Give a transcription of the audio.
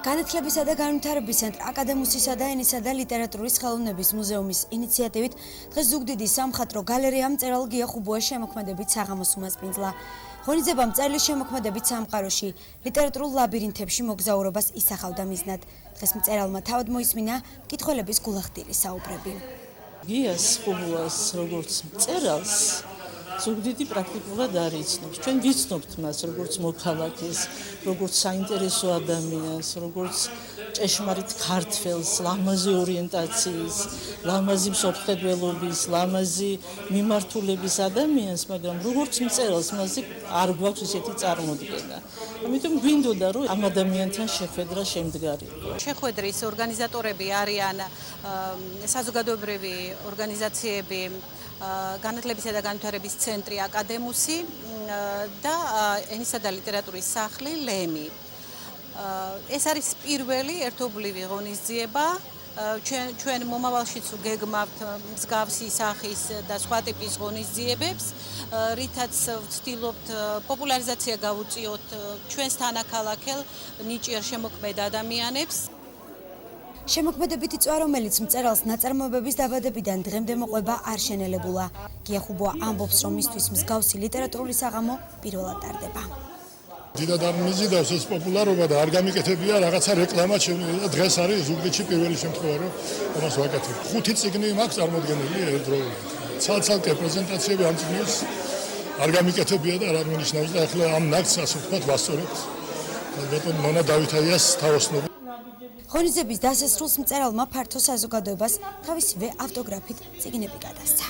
განათლებისა და განვითარების ცენტრ აკადემუსისა და ენისა და ლიტერატურის ხელოვნების მუზეუმის ინიციატივით დღეს ზუგდიდის სამხატვრო გალერეამ მწერალ გია ხუბუას შემოქმედებით საღამოს უმასპინძლა. ღონისძიებამ მწერლის შემოქმედებით სამყაროში, ლიტერატურულ ლაბირინთებში მოგზაურობას ისახავდა მიზნად. დღეს მწერალმა თავად მოისმინა მკითხველების გულახდილი საუბრები. გიას ხუბუას როგორც მწერალს ზუგდიდი პრაქტიკულად არ იცნობს. ჩვენ ვიცნობთ მას როგორც მოქალაქეს, როგორც საინტერესო ადამიანს, როგორც ჭეშმარიტ ქართველს, ლამაზი ორიენტაციის, ლამაზი მსოფლმხედველობის, ლამაზი მიმართულების ადამიანს, მაგრამ როგორც მწერალს მასზე არ გვაქვს ისეთი წარმოდგენა. ამიტომ გვინდოდა რომ ამ ადამიანთან შეხვედრა შემდგარიყო. შეხვედრის ორგანიზატორები არიან საზოგადოებრივი ორგანიზაციები, განათლებისა და განვითარების ცენტრი აკადემუსი და ენისა და ლიტერატურის სახლი ლემი. ეს არის პირველი ერთობლივი ღონისძიება. ჩვენ მომავალშიც გეგმავთ მსგავსი სახის და სხვა ტიპის ღონისძიებებს, რითაც ვცდილობთ პოპულარიზაცია გავუწიოთ ჩვენს თანაქალაქელ ნიჭიერ შემოქმედ ადამიანებს. შემოქმედებითი წვა, რომელიც მწერალს ნაწარმოებების დაბადებიდან დღემდე მოყვება, არ შენელებულა. გია ხუბუა ამბობს, რომ მისთვის მსგავსი ლიტერატურული საღამო პირველად ტარდება. დიდად არ მიზიდავს ეს პოპულარობა და არ გამიკეთებია რაღაცა რეკლამა და დღეს არის ზუგდიდში პირველი შემთხვევა, რომ ამას ვაკეთებ. 5 წიგნი მაქვს წარმოდგენილი ერთდროულად. ცალ-ცალკე პრეზენტაციები ამ წიგნებს არ გამიკეთებია და არ აღნიშნავს და ახლა ამ ნაკს ასე ვთქვათ ვასწორებთ. ალბათ ნონა დავითაიას თაოსნობით. ღონისძიების დასასრულს მწერალმა ფართო საზოგადოებას თავისივე ავტოგრაფით წიგნები გადასცა.